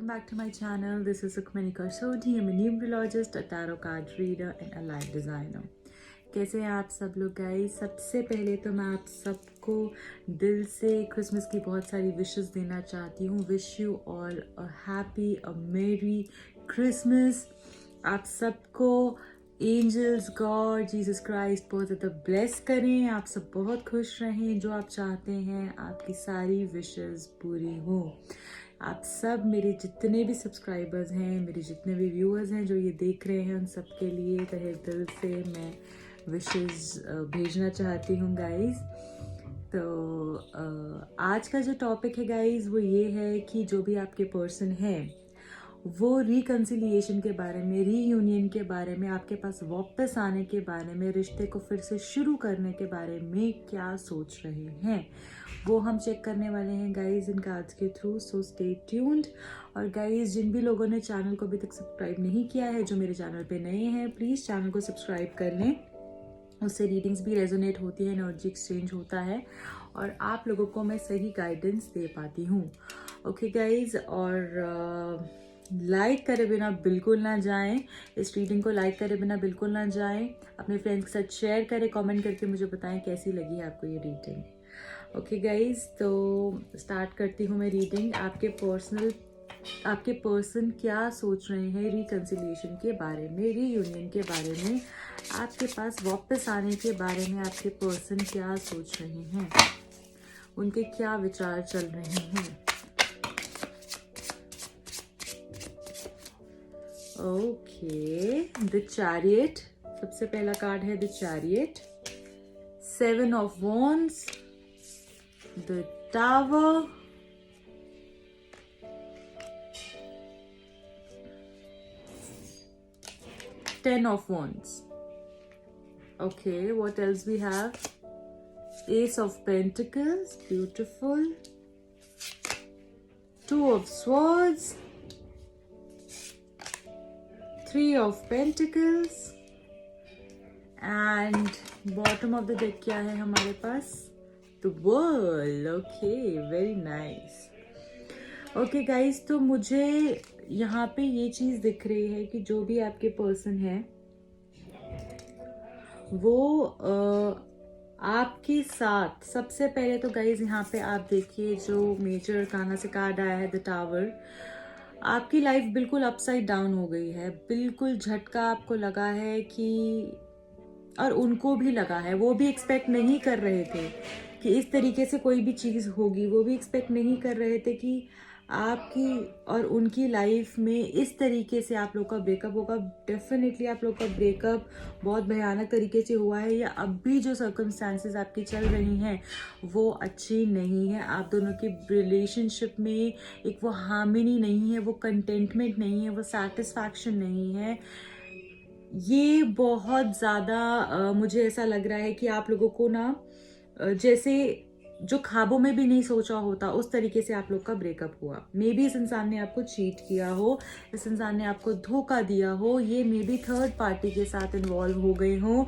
welcome back to my channel. This is Sukhmani Karsodi. I'm a numerologist, a tarot card reader and a life designer. कैसे हैं आप सब लोग guys? सबसे पहले तो मैं आप सबको दिल से क्रिसमस की बहुत सारी विशेस देना चाहती हूँ. Wish you all a happy अ मेरी क्रिसमस. आप सबको एंजल्स, गॉड, जीसस क्राइस्ट बहुत ज़्यादा ब्लेस करें. आप सब बहुत खुश रहें. जो आप चाहते हैं आपकी सारी विशेस पूरी हों. आप सब मेरे जितने भी सब्सक्राइबर्स हैं, मेरे जितने भी व्यूअर्स हैं जो ये देख रहे हैं, उन सब के लिए तहे दिल से मैं विशेस भेजना चाहती हूँ गाइस. तो आज का जो टॉपिक है गाइस वो ये है कि जो भी आपके पर्सन है वो रिकन्सिलिएशन के बारे में, रीयूनियन के बारे में, आपके पास वापस आने के बारे में, रिश्ते को फिर से शुरू करने के बारे में क्या सोच रहे हैं, वो हम चेक करने वाले हैं गाइज इन कार्ड्स के थ्रू. So stay tuned. और गाइज जिन भी लोगों ने चैनल को अभी तक सब्सक्राइब नहीं किया है, जो मेरे चैनल पे नए हैं, प्लीज़ चैनल को सब्सक्राइब कर लें. उससे रीडिंग्स भी रेजोनेट होती है, एनर्जी एक्सचेंज होता है और आप लोगों को मैं सही गाइडेंस दे पाती हूँ. ओके गाइज, और लाइक करे बिना बिल्कुल ना जाएं. इस रीडिंग को लाइक करे बिना बिल्कुल ना जाएं. अपने फ्रेंड्स के साथ शेयर करें, कमेंट करके मुझे बताएं कैसी लगी है आपको ये रीडिंग. ओके गाइज, तो स्टार्ट करती हूँ मैं रीडिंग. आपके पर्सन क्या सोच रहे हैं रिकन्सिलिएशन के बारे में, रीयूनियन के बारे में, आपके पास वापस आने के बारे में आपके पर्सन क्या सोच रहे हैं, उनके क्या विचार चल रहे हैं. ओके, द चैरियट सबसे पहला कार्ड है. The chariot, 7 of wands, the tower, Ten of Wands. Okay, what else we have? Ace of Pentacles, beautiful. 2 of Swords, 3 of Pentacles, and bottom of the deck क्या है हमारे पास? The World. Okay, very nice. Okay guys, तो मुझे यहाँ पे ये चीज़ दिख रही है कि जो भी आपके पर्सन है वो आपके साथ, सबसे पहले तो गाइज यहाँ पे आप देखिए जो मेजर काना से कार्ड आया है, द टावर. आपकी लाइफ बिल्कुल अपसाइड डाउन हो गई है. बिल्कुल झटका आपको लगा है कि, और उनको भी लगा है, वो भी एक्सपेक्ट नहीं कर रहे थे कि इस तरीके से कोई भी चीज़ होगी. वो भी एक्सपेक्ट नहीं कर रहे थे कि आपकी और उनकी लाइफ में इस तरीके से आप लोग का ब्रेकअप होगा. डेफिनेटली आप लोग का ब्रेकअप बहुत भयानक तरीके से हुआ है, या अब भी जो सर्कमस्टांसेस आपकी चल रही हैं वो अच्छी नहीं है. आप दोनों की रिलेशनशिप में एक वो हार्मनी नहीं है, वो कंटेंटमेंट नहीं है, वो सेटिस्फैक्शन नहीं है. ये बहुत ज़्यादा मुझे ऐसा लग रहा है कि आप लोगों को ना जैसे जो ख्वाबों में भी नहीं सोचा होता उस तरीके से आप लोग का ब्रेकअप हुआ. मे बी इस इंसान ने आपको चीट किया हो, इस इंसान ने आपको धोखा दिया हो, ये मे बी थर्ड पार्टी के साथ इन्वॉल्व हो गए हो.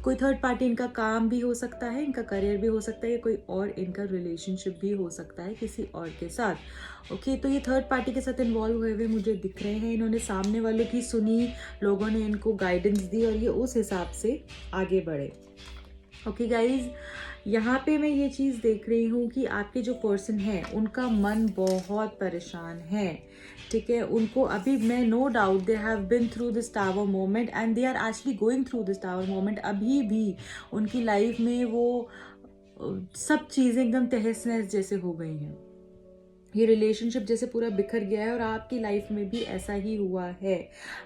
कोई थर्ड पार्टी इनका काम भी हो सकता है, इनका करियर भी हो सकता है, कोई और इनका रिलेशनशिप भी हो सकता है किसी और के साथ. ओके, तो ये थर्ड पार्टी के साथ इन्वॉल्व हुए हुए मुझे दिख रहे हैं. इन्होंने सामने वालों की सुनी, लोगों ने इनको गाइडेंस दी और ये उस हिसाब से आगे बढ़े. ओके गाइज, यहाँ पे मैं ये चीज़ देख रही हूँ कि आपके जो पर्सन है उनका मन बहुत परेशान है. ठीक है, उनको अभी, मैं no doubt they have been through this tower moment and they are actually going through this tower moment. अभी भी उनकी लाइफ में वो सब चीज़ें एकदम तहस नहस जैसे हो गई हैं. ये रिलेशनशिप जैसे पूरा बिखर गया है और आपकी लाइफ में भी ऐसा ही हुआ है.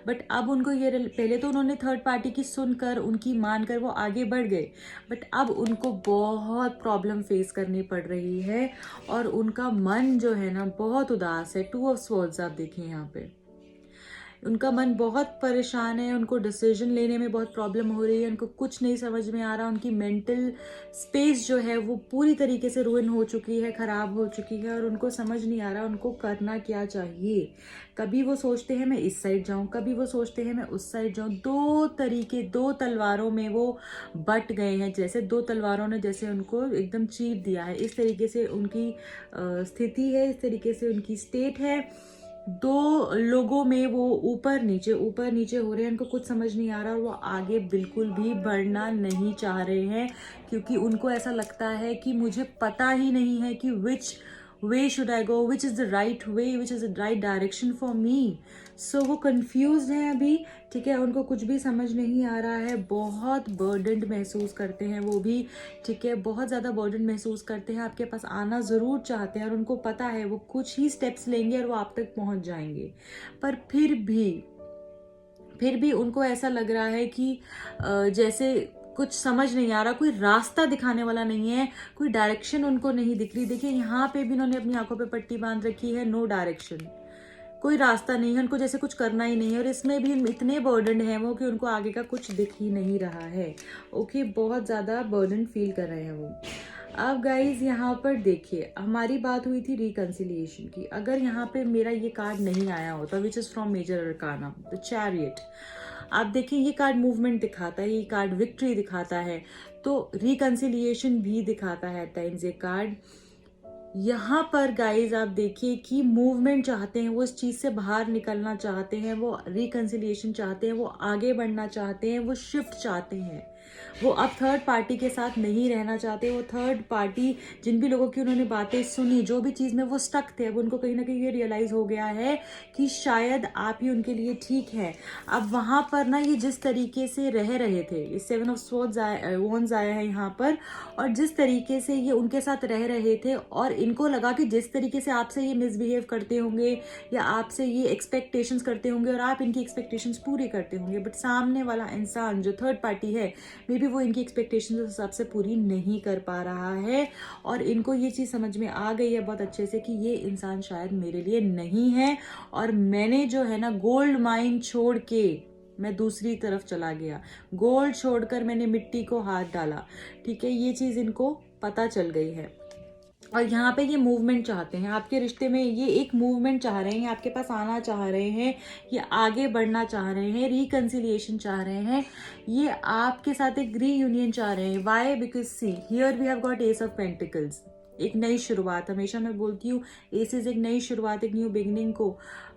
बट अब उनको ये, पहले तो उन्होंने थर्ड पार्टी की सुनकर, उनकी मानकर वो आगे बढ़ गए, बट अब उनको बहुत प्रॉब्लम फेस करनी पड़ रही है और उनका मन जो है ना बहुत उदास है. 2 ऑफ स्वॉर्ड्स आप देखिए यहाँ पे, उनका मन बहुत परेशान है. उनको डिसीजन लेने में बहुत प्रॉब्लम हो रही है, उनको कुछ नहीं समझ में आ रहा. उनकी मेंटल स्पेस जो है वो पूरी तरीके से रुइन हो चुकी है, ख़राब हो चुकी है और उनको समझ नहीं आ रहा उनको करना क्या चाहिए. कभी वो सोचते हैं मैं इस साइड जाऊं, कभी वो सोचते हैं मैं उस साइड जाऊं. दो तरीके, दो तलवारों में वो बट गए हैं. जैसे दो तलवारों ने जैसे उनको एकदम चीर दिया है, इस तरीके से उनकी स्थिति है, इस तरीके से उनकी स्टेट है. दो लोगों में वो ऊपर नीचे हो रहे हैं, उनको कुछ समझ नहीं आ रहा और वो आगे बिल्कुल भी बढ़ना नहीं चाह रहे हैं, क्योंकि उनको ऐसा लगता है कि मुझे पता ही नहीं है कि which way should I go, which is the right way, which is the right direction for me. So वो कंफ्यूज हैं अभी, ठीक है, उनको कुछ भी समझ नहीं आ रहा है, बहुत बर्डनड महसूस करते हैं वो भी, ठीक है, बहुत ज़्यादा बर्डन महसूस करते हैं, आपके पास आना ज़रूर चाहते हैं और उनको पता है वो कुछ ही स्टेप्स लेंगे और वो आप तक पहुंच जाएंगे, पर फिर भी उनको ऐसा लग रहा है कि जैसे कुछ समझ नहीं आ रहा, कोई रास्ता दिखाने वाला नहीं है, कोई डायरेक्शन उनको नहीं दिख रही। देखिए यहाँ पे भी उन्होंने अपनी आंखों पे पट्टी बांध रखी है, नो डायरेक्शन, कोई रास्ता नहीं है, उनको जैसे कुछ करना ही नहीं है, और इसमें भी इतने बर्डन है वो कि उनको आगे का कुछ दिख ही नहीं रहा है। ओके, बहुत ज़्यादा बर्डन फील कर रहे हैं वो। अब गाइज यहाँ पर देखिए, हमारी बात हुई थी रिकंसिलिएशन की। अगर यहाँ पे मेरा ये कार्ड नहीं आया होता, which is from major arcana the chariot, आप देखिए ये कार्ड मूवमेंट दिखाता है, ये कार्ड विक्ट्री दिखाता है, तो रिकंसिलिएशन भी दिखाता है एट टाइम्स ये कार्ड। यहाँ पर गाइज आप देखिए कि मूवमेंट चाहते हैं, वो इस चीज़ से बाहर निकलना चाहते हैं, वो रिकंसिलिएशन चाहते हैं, वो आगे बढ़ना चाहते हैं, वो शिफ्ट चाहते हैं, वो अब थर्ड पार्टी के साथ नहीं रहना चाहते। वो थर्ड पार्टी, जिन भी लोगों की उन्होंने बातें सुनी, जो भी चीज़ में वो स्टक थे, अब उनको कहीं ना कहीं ये रियलाइज़ हो गया है कि शायद आप ही उनके लिए ठीक है। अब वहाँ पर ना ये जिस तरीके से रह रहे थे, ये 7 ऑफ स्वॉर्ड्स वॉन्ड्स आया है यहाँ पर, और जिस तरीके से ये उनके साथ रह रहे थे और इनको लगा कि जिस तरीके से आपसे ये मिसबिहेव करते होंगे या आपसे ये एक्सपेक्टेशंस करते होंगे और आप इनकी एक्सपेक्टेशंस पूरी करते होंगे, बट सामने वाला इंसान जो थर्ड पार्टी है, मे बी वो इनकी एक्सपेक्टेशंस उस हिसाब से पूरी नहीं कर पा रहा है, और इनको ये चीज़ समझ में आ गई है बहुत अच्छे से कि ये इंसान शायद मेरे लिए नहीं है, और मैंने जो है ना गोल्ड माइन छोड़ के मैं दूसरी तरफ चला गया, गोल्ड छोड़कर मैंने मिट्टी को हाथ डाला, ठीक है, ये चीज़ इनको पता चल गई है। और यहाँ पे ये मूवमेंट चाहते हैं आपके रिश्ते में, ये एक मूवमेंट चाह रहे हैं, आपके पास आना चाह रहे हैं, ये आगे बढ़ना चाह रहे हैं, रिकंसिलिएशन चाह रहे हैं, ये आपके साथ एक रीयूनियन चाह रहे हैं। Why? Because see here we have got ace of pentacles, एक नई शुरुआत। हमेशा मैं बोलती हूँ एसेस एक नई शुरुआत, एक न्यू बिगिनिंग को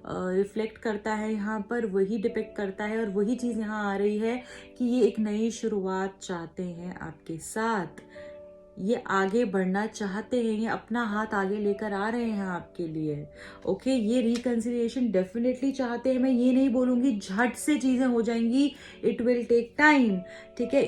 रिफ्लेक्ट करता है, यहाँ पर वही डिपेक्ट करता है, और वही चीज़ यहाँ आ रही है कि ये एक नई शुरुआत चाहते हैं आपके साथ, ये आगे बढ़ना चाहते हैं, ये अपना हाथ आगे लेकर आ रहे हैं आपके लिए। ओके, ये रिकंसिलिएशन डेफिनेटली चाहते हैं। मैं ये नहीं बोलूँगी झट से चीज़ें हो जाएंगी, इट विल टेक टाइम, ठीक है।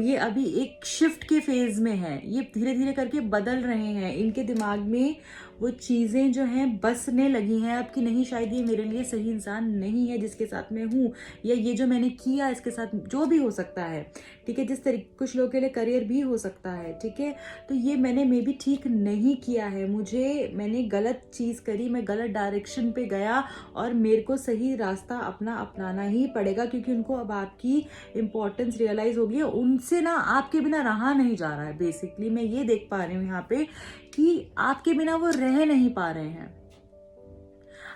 ये अभी एक शिफ्ट के फेज में है, ये धीरे धीरे करके बदल रहे हैं, इनके दिमाग में वो चीज़ें जो हैं बसने लगी हैं अब कि नहीं, शायद ये मेरे लिए सही इंसान नहीं है जिसके साथ मैं हूँ, या ये जो मैंने किया इसके साथ जो भी हो सकता है, ठीक है, जिस तरीके कुछ लोगों के लिए करियर भी हो सकता है, ठीक है, तो ये मैंने मे बी ठीक नहीं किया है, मैंने गलत चीज़ करी, मैं गलत डायरेक्शन पे गया, और मेरे को सही रास्ता अपनाना ही पड़ेगा, क्योंकि उनको अब आपकी इम्पोर्टेंस रियलाइज़ हो गई है, उनसे ना आपके बिना रहा नहीं जा रहा है। बेसिकली मैं ये देख पा रही हूँ यहाँ पे कि आपके बिना वो रह नहीं पा रहे हैं,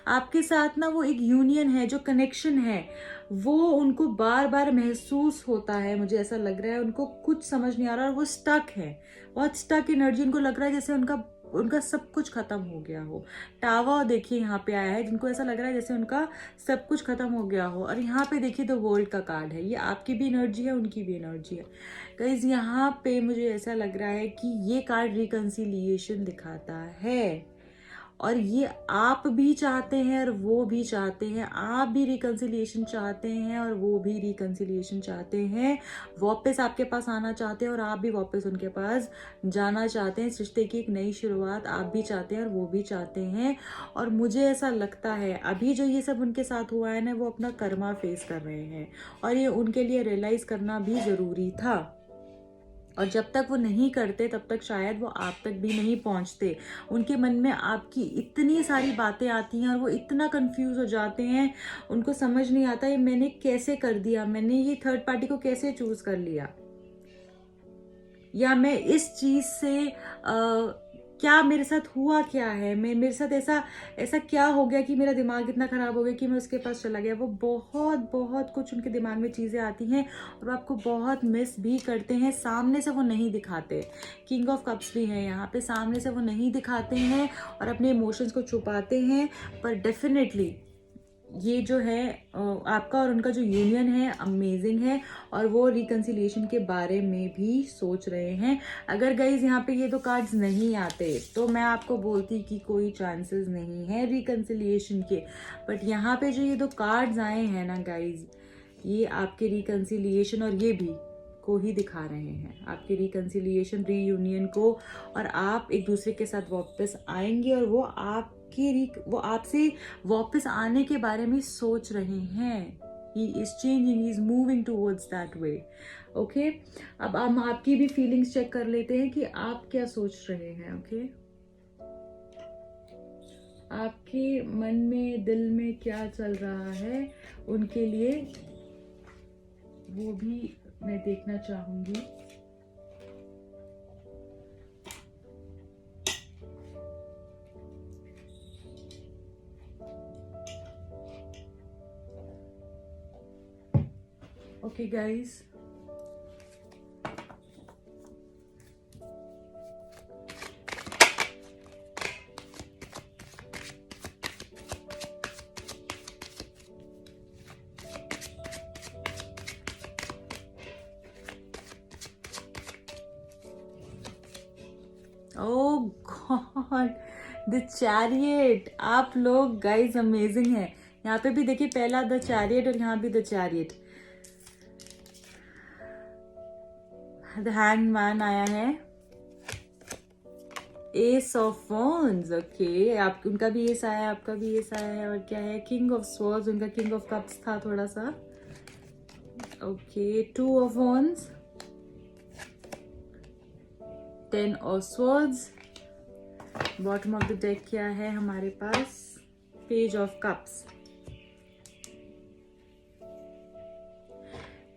आपके साथ ना वो एक यूनियन है, जो कनेक्शन है, वो उनको बार बार महसूस होता है, मुझे ऐसा लग रहा है, उनको कुछ समझ नहीं आ रहा और वो स्टक है, बहुत स्टक एनर्जी, उनको लग रहा है जैसे उनका सब कुछ खत्म हो गया हो। टावर देखिए यहाँ पे आया है, जिनको ऐसा लग रहा है जैसे उनका सब कुछ खत्म हो गया हो, और यहाँ पे देखिए द वर्ल्ड का कार्ड है, ये आपकी भी एनर्जी है, उनकी भी एनर्जी है। गाइस यहाँ पे मुझे ऐसा लग रहा है कि ये कार्ड रिकंसिलिएशन दिखाता है, और ये आप भी चाहते हैं और वो भी चाहते हैं, आप भी रिकंसिलिएशन चाहते हैं और वो भी रिकंसिलिएशन चाहते हैं, वापस आपके पास आना चाहते हैं और आप भी वापस उनके पास जाना चाहते हैं। इस रिश्ते की एक नई शुरुआत आप भी चाहते हैं और वो भी चाहते हैं, और मुझे ऐसा लगता है अभी जो ये सब उनके साथ हुआ है ना, वो अपना कर्मा फेस कर रहे हैं, और ये उनके लिए रियलाइज करना भी ज़रूरी था, और जब तक वो नहीं करते तब तक शायद वो आप तक भी नहीं पहुंचते। उनके मन में आपकी इतनी सारी बातें आती हैं और वो इतना कंफ्यूज हो जाते हैं, उनको समझ नहीं आता ये मैंने कैसे कर दिया, मैंने ये थर्ड पार्टी को कैसे चूज कर लिया, या मैं इस चीज से क्या मेरे साथ हुआ, क्या है, मैं मेरे साथ ऐसा ऐसा क्या हो गया कि मेरा दिमाग इतना ख़राब हो गया कि मैं उसके पास चला गया। वो बहुत बहुत कुछ उनके दिमाग में चीज़ें आती हैं और वो आपको बहुत मिस भी करते हैं। सामने से वो नहीं दिखाते, किंग ऑफ कप्स भी हैं यहाँ पे, सामने से वो नहीं दिखाते हैं और अपने इमोशंस को छुपाते हैं, पर डेफिनेटली ये जो है आपका और उनका जो यूनियन है अमेजिंग है और वो रिकन्सिलिएशन के बारे में भी सोच रहे हैं। अगर गाइज यहाँ पे ये दो कार्ड्स नहीं आते तो मैं आपको बोलती कि कोई चांसेस नहीं है रिकन्सिलिएशन के, बट यहाँ पे जो ये दो कार्ड्स आए हैं ना गाइज, ये आपके रिकन्सिलिएशन और ये भी को ही दिखा रहे हैं, आपके रिकन्सिलिएशन, रीयूनियन को, और आप एक दूसरे के साथ वापस आएंगे और वो आपसे वापस आने के बारे में सोच रहे हैं। He is changing, he is moving towards that way. Okay, अब हम आपकी भी फीलिंग्स चेक कर लेते हैं कि आप क्या सोच रहे हैं। ओके, आपके मन में, दिल में क्या चल रहा है उनके लिए, वो भी मैं देखना चाहूंगी। Okay guys, oh God, the chariot. आप लोग गाइज अमेजिंग हैं। यहाँ पे भी देखिए पहला द चैरियट और यहाँ भी द चैरियट। द हैंगमैन आया है, एस ऑफ वॉन्ड्स। ओके, आप उनका भी एस आया है, आपका भी एस आया है, और क्या है, किंग ऑफ स्वॉर्ड्स, उनका किंग ऑफ कप्स था थोड़ा सा। Okay, two of wands, 10 of swords. Bottom of the deck क्या है हमारे पास, पेज ऑफ कप्स।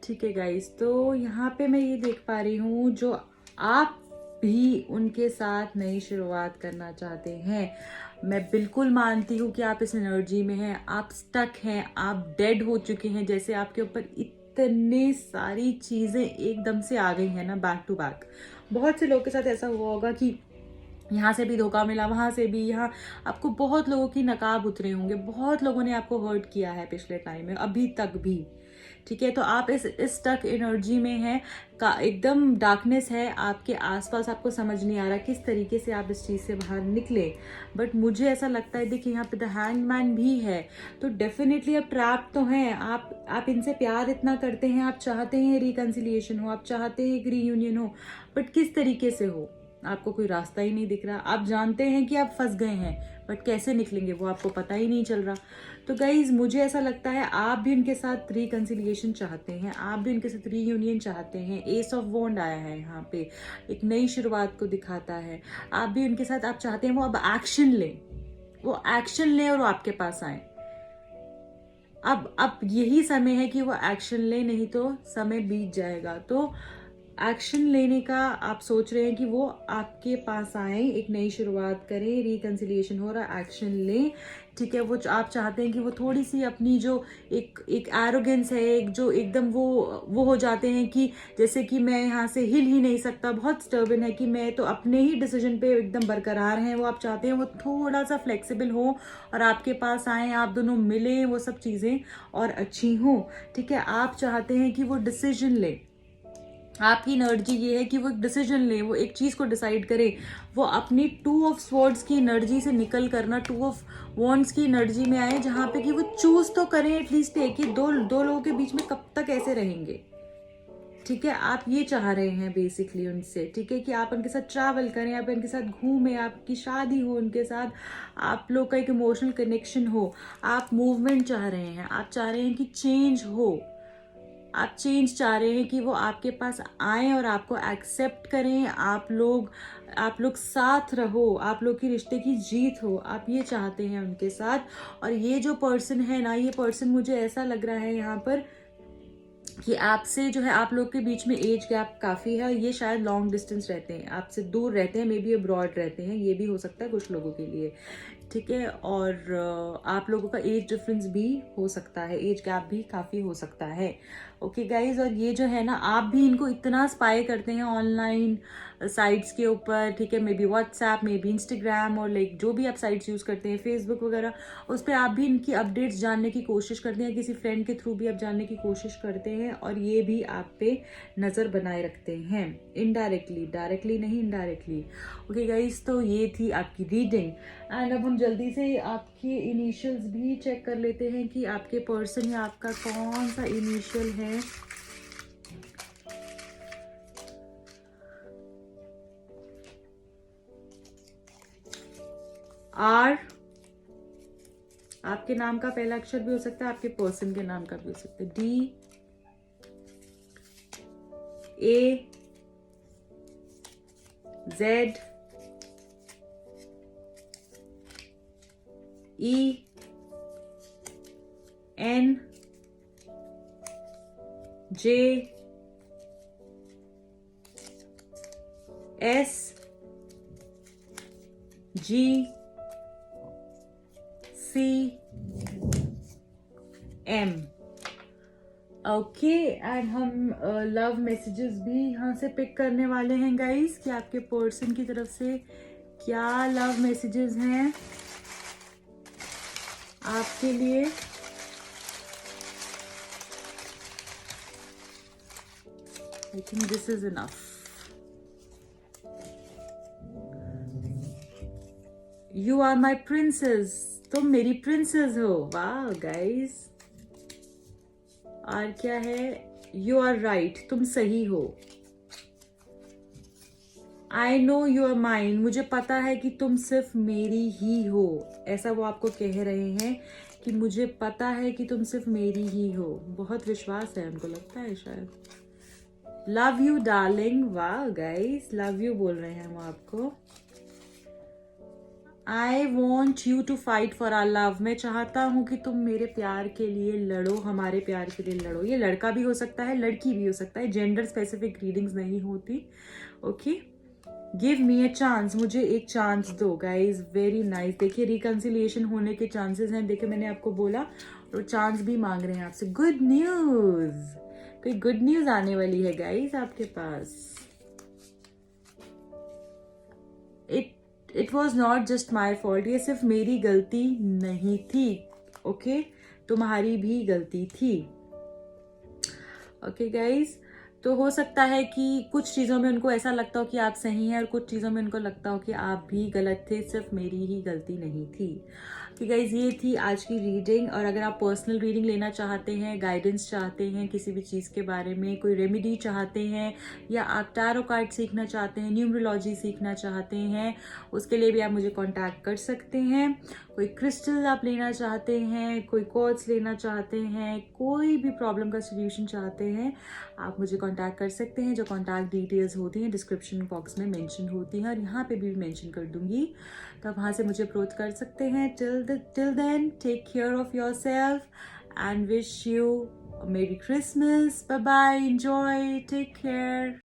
ठीक है गाइस, तो यहाँ पे मैं ये देख पा रही हूँ जो आप भी उनके साथ नई शुरुआत करना चाहते हैं। मैं बिल्कुल मानती हूँ कि आप इस एनर्जी में हैं, आप स्टक हैं, आप डेड हो चुके हैं, जैसे आपके ऊपर इतने सारी चीज़ें एकदम से आ गई हैं ना, बैक टू बैक। बहुत से लोगों के साथ ऐसा हुआ होगा कि यहाँ से भी धोखा मिला, वहाँ से भी, यहाँ आपको बहुत लोगों की नकाब उतरे होंगे, बहुत लोगों ने आपको हर्ट किया है पिछले टाइम में, अभी तक भी। ठीक है, तो आप इस स्टक एनर्जी में हैं, का एकदम डार्कनेस है आपके आसपास, आपको समझ नहीं आ रहा किस तरीके से आप इस चीज़ से बाहर निकले। बट मुझे ऐसा लगता है, देखिए यहाँ पे द हैंगमैन भी है, तो डेफिनेटली आप ट्रैप तो हैं। आप इनसे प्यार इतना करते हैं, आप चाहते हैं रिकन्सिलिएशन हो, आप चाहते हैं एक रीयूनियन हो, बट किस तरीके से हो आपको कोई रास्ता ही नहीं दिख रहा। आप जानते हैं कि आप फंस गए हैं, बट कैसे निकलेंगे वो आपको पता ही नहीं चल रहा। तो गाइज मुझे ऐसा लगता है आप भी उनके साथ रिकन्सिलिएशन चाहते हैं, आप भी उनके साथ रीयूनियन चाहते हैं। एस ऑफ वॉन्ड आया है यहाँ पे, एक नई शुरुआत को दिखाता है। आप भी उनके साथ, आप चाहते हैं वो अब एक्शन लें, वो एक्शन लें और वो आपके पास आए। अब यही समय है कि वो एक्शन ले, नहीं तो समय बीत जाएगा। तो एक्शन लेने का आप सोच रहे हैं कि वो आपके पास आए, एक नई शुरुआत करें, रिकन्सिलिएशन हो रहा, एक्शन लें। ठीक है, वो आप चाहते हैं कि वो थोड़ी सी अपनी जो एक एरोगेंस है, एक जो एकदम वो हो जाते हैं कि जैसे कि मैं यहाँ से हिल ही नहीं सकता, बहुत स्टर्बन है कि मैं तो अपने ही डिसीजन पे एकदम बरकरार हैं। वो आप चाहते हैं वो थोड़ा सा फ्लेक्सिबल हो और आपके पास आए, आप दोनों मिले, वो सब चीज़ें और अच्छी हों। ठीक है, आप चाहते हैं कि वो डिसीजन ले, आपकी एनर्जी ये है कि वो एक डिसीजन ले, वो एक चीज़ को डिसाइड करे, वो अपनी टू ऑफ स्वॉर्ड्स की एनर्जी से निकल करना टू ऑफ वॉन्ड्स की एनर्जी में आए, जहाँ पे कि वो चूज तो करें एटलीस्ट कि दो लोगों के बीच में कब तक ऐसे रहेंगे। ठीक है, आप ये चाह रहे हैं बेसिकली उनसे। ठीक है, कि आप उनके साथ ट्रैवल करें, आप उनके साथ घूमें, आपकी शादी हो उनके साथ, आप लोग का एक इमोशनल कनेक्शन हो, आप मूवमेंट चाह रहे हैं, आप चाह रहे हैं कि चेंज हो, आप चेंज चाह रहे हैं कि वो आपके पास आए और आपको एक्सेप्ट करें, आप लोग साथ रहो, आप लोग की रिश्ते की जीत हो, आप ये चाहते हैं उनके साथ। और ये जो पर्सन है ना, ये पर्सन मुझे ऐसा लग रहा है यहाँ पर कि आपसे जो है, आप लोग के बीच में एज गैप काफ़ी है, ये शायद लॉन्ग डिस्टेंस रहते हैं, आपसे दूर रहते हैं, मे बी अब्रॉड रहते हैं, ये भी हो सकता है कुछ लोगों के लिए, ठीक है। और आप लोगों का एज डिफरेंस भी हो सकता है, एज गैप भी काफ़ी हो सकता है। ओके गाइज, और ये जो है ना, आप भी इनको इतना स्पाई करते हैं ऑनलाइन साइट्स के ऊपर, ठीक है, may be WhatsApp, may be Instagram, और लाइक जो भी आप साइट्स यूज़ करते हैं, फेसबुक वगैरह, उस पर आप भी इनकी अपडेट्स जानने की कोशिश करते हैं, किसी फ्रेंड के थ्रू भी आप जानने की कोशिश करते हैं, और ये भी आप पे नज़र बनाए रखते हैं इनडायरेक्टली, डायरेक्टली नहीं, इनडायरेक्टली। ओके गाइज, तो ये थी आपकी रीडिंग। एंड अब हम जल्दी से आपके इनिशियल्स भी चेक कर लेते हैं कि आपके पर्सन या आपका कौन सा इनिशियल है। आर, आपके नाम का पहला अक्षर भी हो सकता है, आपके पर्सन के नाम का भी हो सकता है। D, A, Z, E, N, J, S, G, C, M. Okay, and हम लव मैसेजेस भी यहाँ से पिक करने वाले हैं गाइस, कि आपके पर्सन की तरफ से क्या लव मैसेजेस हैं आपके लिए। I think this is enough. You are my princess, तुम मेरी प्रिंसेस हो। वाह गाइस, और क्या है, यू आर राइट, तुम सही हो। I know you are mine, मुझे पता है कि तुम सिर्फ मेरी ही हो। ऐसा वो आपको कह रहे हैं कि मुझे पता है कि तुम सिर्फ मेरी ही हो। बहुत विश्वास है उनको, लगता है शायद। लव यू डार्लिंग, वाह गाइस, लव यू बोल रहे हैं वो आपको। I want you to fight for our love, मैं चाहता हूं कि तुम मेरे प्यार के लिए लड़ो, हमारे प्यार के लिए लड़ो। ये लड़का भी हो सकता है, लड़की भी हो सकता है, जेंडर स्पेसिफिक रीडिंग्स नहीं होती। Okay, give me a chance, मुझे एक चांस दो गाइज। वेरी नाइस, देखिए रिकन्सिलिएशन होने के चांसेस हैं, देखिए मैंने आपको बोला, और चांस भी मांग रहे हैं आपसे। गुड न्यूज, कोई गुड न्यूज आने वाली है गाइज आपके पास। It was not just my fault, ये सिर्फ मेरी गलती नहीं थी। ओके, तुम्हारी भी गलती थी। ओके गाइज, तो हो सकता है कि कुछ चीज़ों में उनको ऐसा लगता हो कि आप सही हैं, और कुछ चीज़ों में उनको लगता हो कि आप भी गलत थे, सिर्फ मेरी ही गलती नहीं थी। कि गाइज, ये थी आज की रीडिंग। और अगर आप पर्सनल रीडिंग लेना चाहते हैं, गाइडेंस चाहते हैं किसी भी चीज़ के बारे में, कोई रेमेडी चाहते हैं, या आप टैरो कार्ड सीखना चाहते हैं, न्यूमरोलॉजी सीखना चाहते हैं, उसके लिए भी आप मुझे कांटेक्ट कर सकते हैं। कोई क्रिस्टल आप लेना चाहते हैं, कोई क्वार्ट्ज लेना चाहते हैं, कोई भी प्रॉब्लम का सोल्यूशन चाहते हैं, आप मुझे कांटेक्ट कर सकते हैं। जो कांटेक्ट डिटेल्स होती हैं डिस्क्रिप्शन बॉक्स में मेंशन होती हैं, और यहाँ पे भी मेंशन कर दूंगी, तो आप वहाँ से मुझे अप्रोच कर सकते हैं। Till then, take care of yourself and wish you merry Christmas. Bye bye, enjoy, take care.